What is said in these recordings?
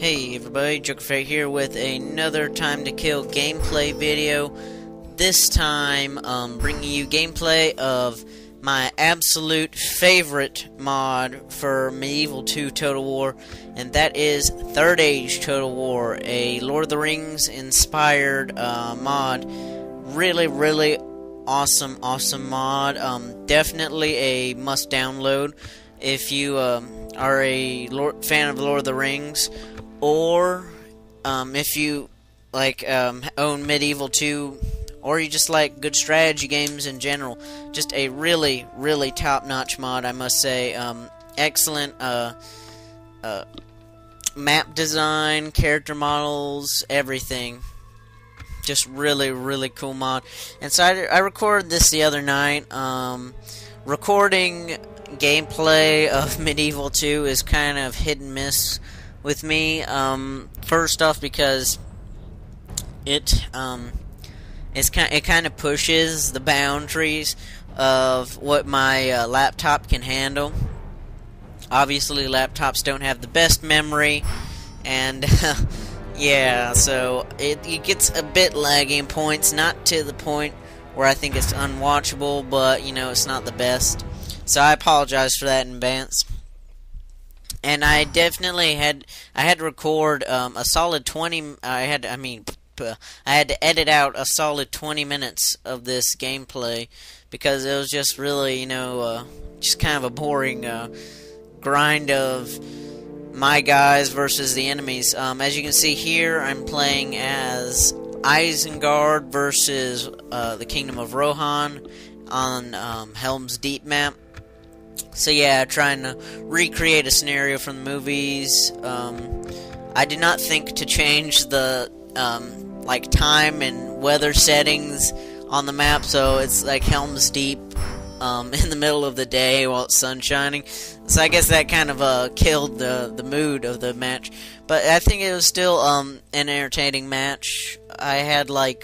Hey everybody, Joker here with another Time to Kill gameplay video. This time, bringing you gameplay of my absolute favorite mod for Medieval 2 Total War, and that is Third Age Total War, a Lord of the Rings inspired mod. Really awesome mod. Definitely a must download if you are a fan of Lord of the Rings. Or, if you, own Medieval 2, or you just like good strategy games in general. Just a really top-notch mod, I must say. Excellent, map design, character models, everything. Just really cool mod. And so I recorded this the other night. Recording gameplay of Medieval 2 is kind of hit and miss with me. First off, because it kind of pushes the boundaries of what my laptop can handle. Obviously, laptops don't have the best memory, and yeah, so it gets a bit laggy in points. Not to the point where I think it's unwatchable, but you know, it's not the best. So I apologize for that in advance. And I definitely had to record a solid 20. I had to edit out a solid 20 minutes of this gameplay because it was just really, just kind of a boring grind of my guys versus the enemies. As you can see here, I'm playing as Isengard versus the Kingdom of Rohan on Helm's Deep map. So yeah, trying to recreate a scenario from the movies. I did not think to change the time and weather settings on the map, so it's like Helm's Deep in the middle of the day while it's sun shining. So I guess that kind of killed the mood of the match. But I think it was still an entertaining match. I had well,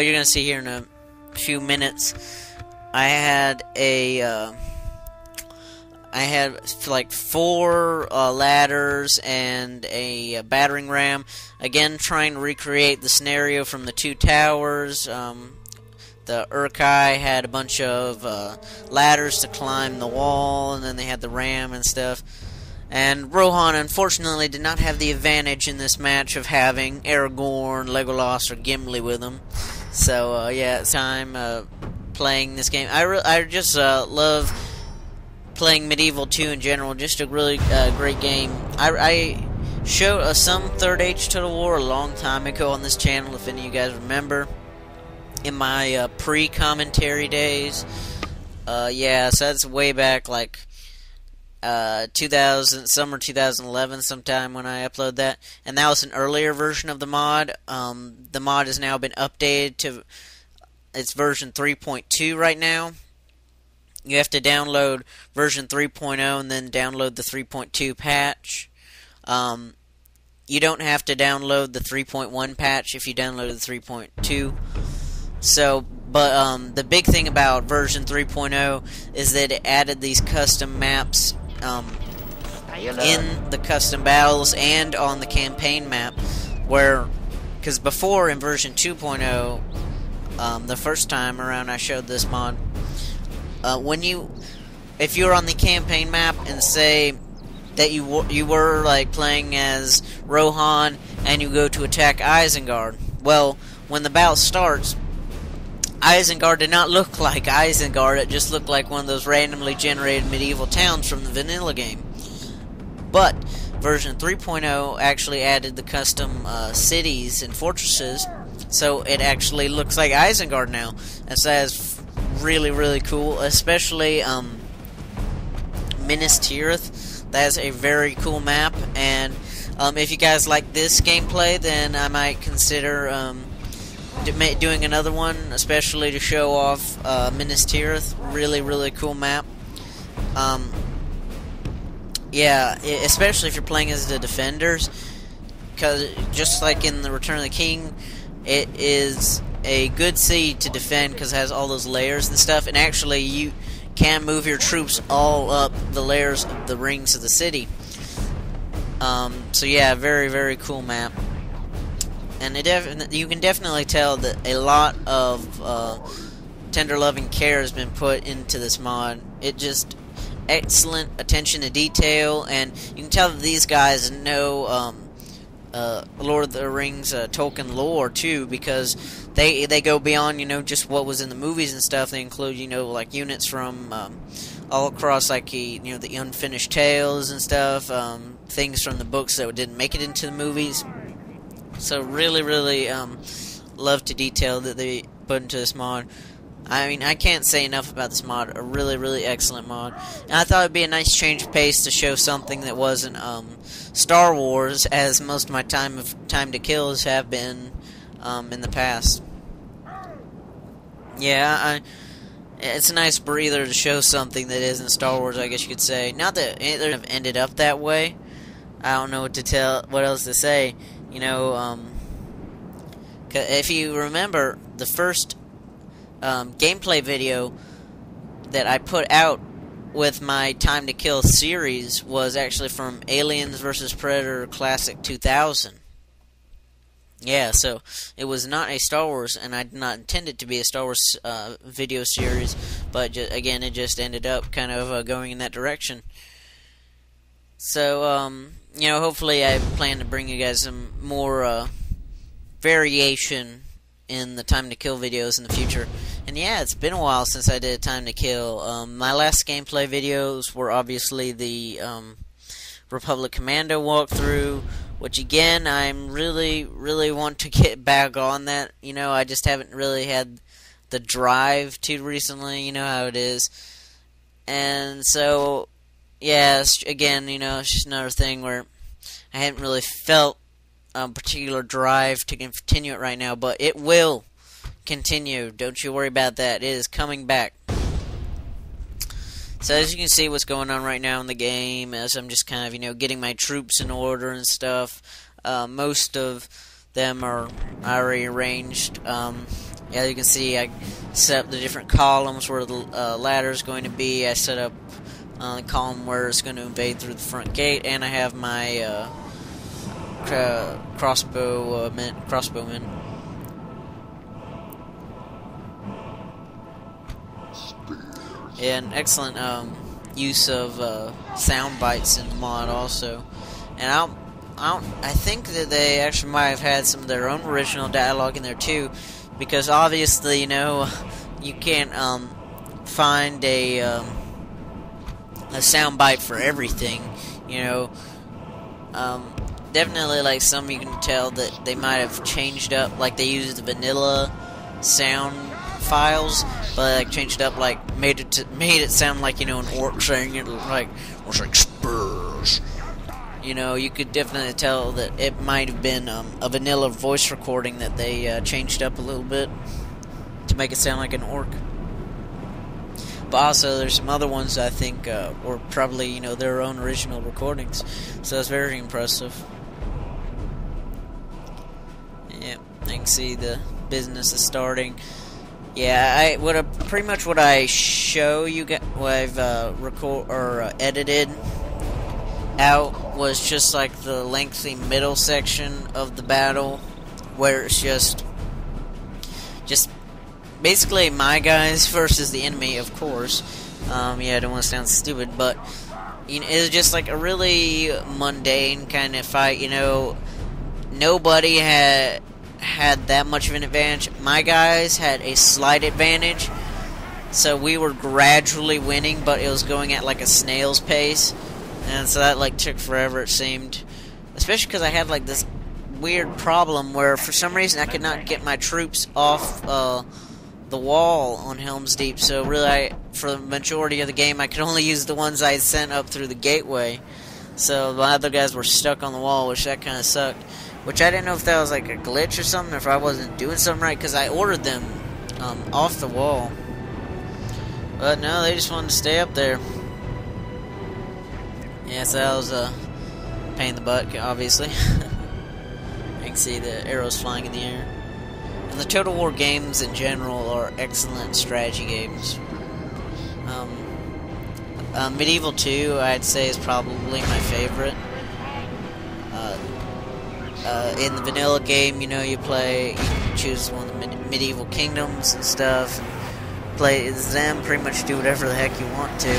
you're gonna see here in a few minutes. I had four ladders and a battering ram. Again, trying to recreate the scenario from the two towers. The Urkai had a bunch of ladders to climb the wall, and then they had the ram and stuff. And Rohan, unfortunately, did not have the advantage in this match of having Aragorn, Legolas, or Gimli with him. So, yeah, it's time playing this game. I just love playing Medieval 2 in general. Just a really great game. I showed some Third Age Total War a long time ago on this channel, if any of you guys remember, in my pre-commentary days. Yeah, so that's way back, summer 2011 sometime when I uploaded that. And that was an earlier version of the mod. The mod has now been updated to its version 3.2 right now. You have to download version 3.0 and then download the 3.2 patch. You don't have to download the 3.1 patch if you download the 3.2. So, but the big thing about version 3.0 is that it added these custom maps in the custom battles and on the campaign map, because before in version 2.0, the first time around I showed this mod, if you were on the campaign map and say that you were playing as Rohan and you go to attack Isengard, well, when the battle starts, Isengard did not look like Isengard. It just looked like one of those randomly generated medieval towns from the vanilla game. But version 3.0 actually added the custom cities and fortresses, so it actually looks like Isengard now. And so that's really cool, especially Minas Tirith. That is a very cool map, and if you guys like this gameplay, then I might consider doing another one, especially to show off Minas Tirith. Really cool map. Yeah, especially if you're playing as the defenders, because just like in the Return of the King, it is a good city to defend because it has all those layers and stuff, and actually you can move your troops all up the layers of the rings of the city. So yeah, very, very cool map. And you can definitely tell that a lot of tender loving care has been put into this mod. It just excellent attention to detail, and you can tell that these guys know Lord of the Rings Tolkien lore too, because they go beyond just what was in the movies and stuff. They include like units from all across, like the unfinished tales and stuff, things from the books that didn't make it into the movies. So really, really love to detail that they put into this mod. I mean, I can't say enough about this mod. A really, really excellent mod. And I thought it'd be a nice change of pace to show something that wasn't Star Wars, as most of my time to kills have been in the past. Yeah, it's a nice breather to show something that isn't Star Wars, I guess you could say. Not that either have ended up that way. I don't know what else to say. If you remember, the first gameplay video that I put out with my Time to Kill series was actually from Aliens vs. Predator Classic 2000. Yeah, so it was not a Star Wars, and I did not intend it to be a Star Wars video series, but again, it just ended up kind of going in that direction. So, hopefully I plan to bring you guys some more variation in the Time to Kill videos in the future. And yeah, it's been a while since I did Time to Kill. My last gameplay videos were obviously the Republic Commando walkthrough, which again, I'm really, really want to get back on that. I just haven't really had the drive to recently, you know how it is. And so, yeah, again, it's just another thing where I haven't really felt a particular drive to continue it right now, but it will continue. Don't you worry about that. It is coming back. So as you can see what's going on right now in the game, as I'm just kind of, getting my troops in order and stuff. Most of them are already arranged. As you can see, I set up the different columns where the ladder is going to be. I set up the column where it's going to invade through the front gate, and I have my crossbowmen. And excellent use of sound bites in the mod also. And I think that they actually might have had some of their own original dialogue in there too, because obviously you can't find a sound bite for everything. Definitely, like, some you can tell that they might have changed up, like they used the vanilla sound files, but like changed up, like made it sound like an orc saying it, like spurs. You could definitely tell that it might have been a vanilla voice recording that they changed up a little bit to make it sound like an orc. But also, there's some other ones I think were probably their own original recordings, so it's very impressive. Yeah, I can see the business is starting. Yeah, pretty much what I show you guys, what I've edited out was just like the lengthy middle section of the battle, where it's just basically my guys versus the enemy, of course. Yeah, I don't want to sound stupid, but it's just like a really mundane kind of fight. Nobody had that much of an advantage. My guys had a slight advantage, so we were gradually winning, but it was going at like a snail's pace, and so that like took forever, it seemed. Especially because I had like this weird problem where for some reason I could not get my troops off the wall on Helm's Deep, so really for the majority of the game I could only use the ones I had sent up through the gateway. So the other guys were stuck on the wall, which that kind of sucked. Which I didn't know if that was like a glitch or something, or if I wasn't doing something right, because I ordered them off the wall. But no, they just wanted to stay up there. Yeah, so that was a pain in the butt, obviously. I can see the arrows flying in the air. And the Total War games in general are excellent strategy games. Medieval 2, I'd say, is probably my favorite. in the vanilla game, you know, you choose one of the medieval kingdoms and stuff, play as them, pretty much do whatever the heck you want to.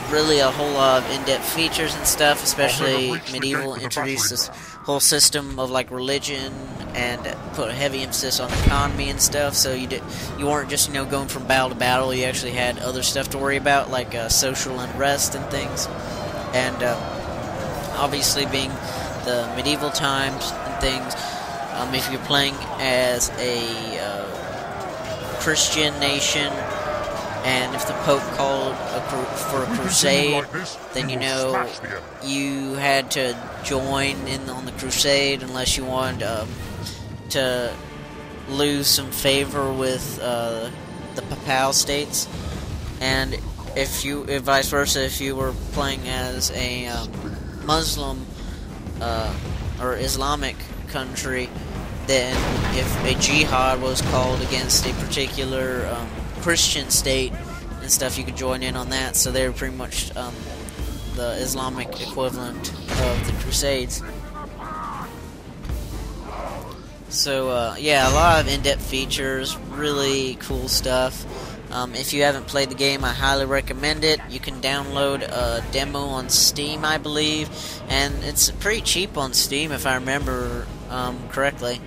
Really a whole lot of in-depth features and stuff, especially medieval introduced this whole system of like religion and put a heavy emphasis on economy and stuff, so you weren't just, you know, going from battle to battle, you actually had other stuff to worry about, like social unrest and things. And obviously being the medieval times and things, if you're playing as a Christian nation, and if the Pope called for a crusade, then, you know, you had to join in on the crusade unless you wanted to lose some favor with the Papal states. And if vice versa, if you were playing as a Muslim or Islamic country, then if a jihad was called against a particular Christian state and stuff, you could join in on that. So they're pretty much the Islamic equivalent of the Crusades. So yeah, a lot of in-depth features, really cool stuff. If you haven't played the game, I highly recommend it. You can download a demo on Steam, I believe, and it's pretty cheap on Steam if I remember correctly.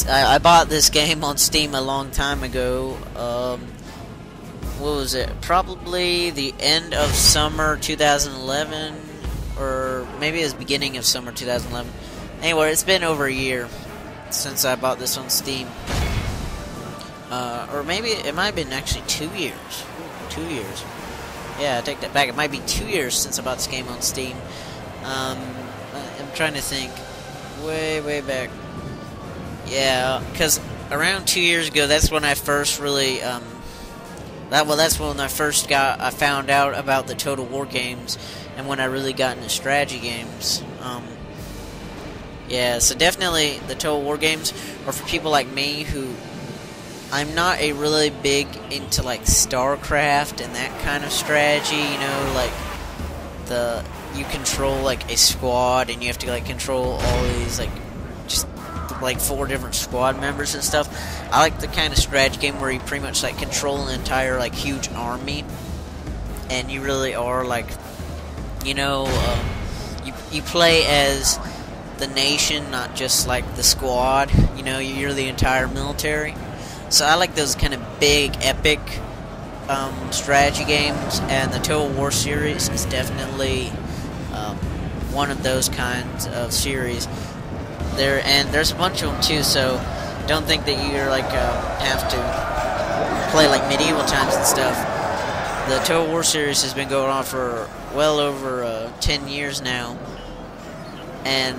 I bought this game on Steam a long time ago. What was it? Probably the end of summer 2011, or maybe it was beginning of summer 2011. Anyway, it's been over a year since I bought this on Steam. Or maybe it might have been actually 2 years. 2 years. Yeah, I take that back. It might be 2 years since I bought this game on Steam. I'm trying to think. Way back. Yeah, because around 2 years ago, that's when I first really, that's when I found out about the Total War games, and when I really got into strategy games. Yeah, so definitely the Total War games are for people like me who, I'm not a really big into like StarCraft and that kind of strategy, you know, like you control like a squad and you have to like control all these like 4 different squad members and stuff. I like the kind of strategy game where you pretty much like control an entire like huge army, and you really are like, you know, you play as the nation, not just like the squad. You know, you're the entire military. So I like those kind of big, epic strategy games, and the Total War series is definitely one of those kinds of series. There's a bunch of them too, so don't think that you're like have to play like medieval times and stuff. The Total War series has been going on for well over 10 years now, and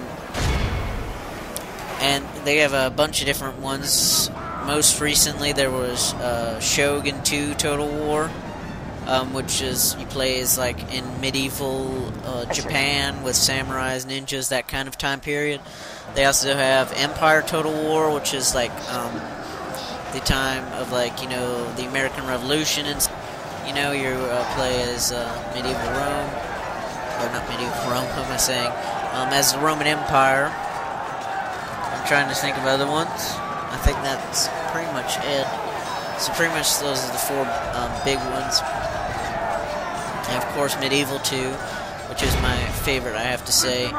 they have a bunch of different ones. Most recently, there was Shogun 2 Total War, which is you play as like in medieval Japan with samurais, ninjas, that kind of time period. They also have Empire Total War, which is like the time of like, you know, the American Revolution, and you know, you play as medieval Rome, or not medieval Rome. What am I saying? As the Roman Empire. I'm trying to think of other ones. I think that's pretty much it. So pretty much those are the 4 big ones. And of course Medieval 2, which is my favorite, I have to say.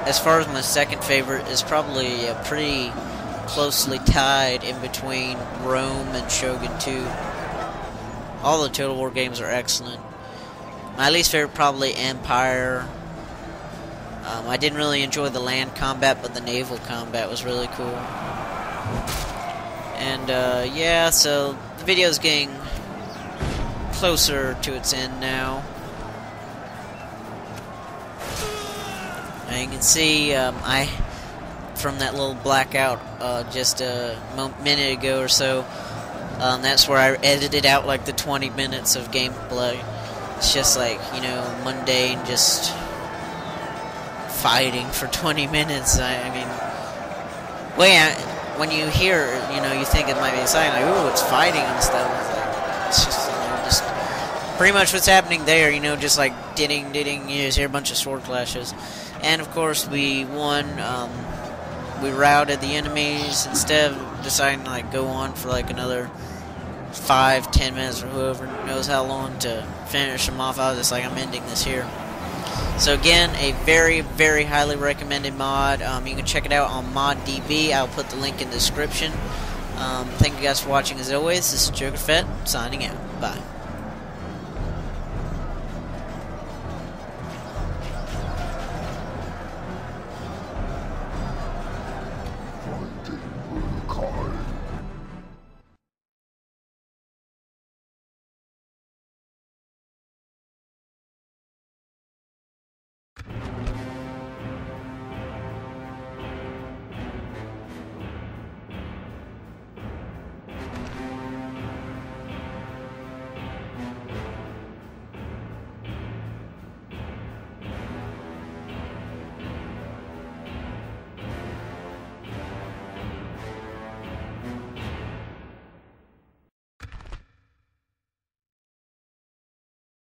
As far as my second favorite, is probably pretty closely tied in between Rome and Shogun 2. All the Total War games are excellent. My least favorite probably Empire. I didn't really enjoy the land combat, but the naval combat was really cool. And yeah, so the video's getting closer to its end now. And you can see from that little blackout just a minute ago or so, that's where I edited out like the 20 minutes of gameplay. It's just like, you know, mundane, just fighting for 20 minutes. I mean, when you hear, you know, you think it might be exciting, like, ooh, it's fighting and stuff. It's just, you know, just pretty much what's happening there, you know, just like ding, you just hear a bunch of sword clashes. And of course, we won. We routed the enemies instead of deciding to like go on for like another 5-10 minutes or whoever knows how long to finish them off. I was just like, I'm ending this here. So again, a very, very highly recommended mod. You can check it out on ModDB. I'll put the link in the description. Thank you guys for watching as always. This is JokerFett signing out. Bye.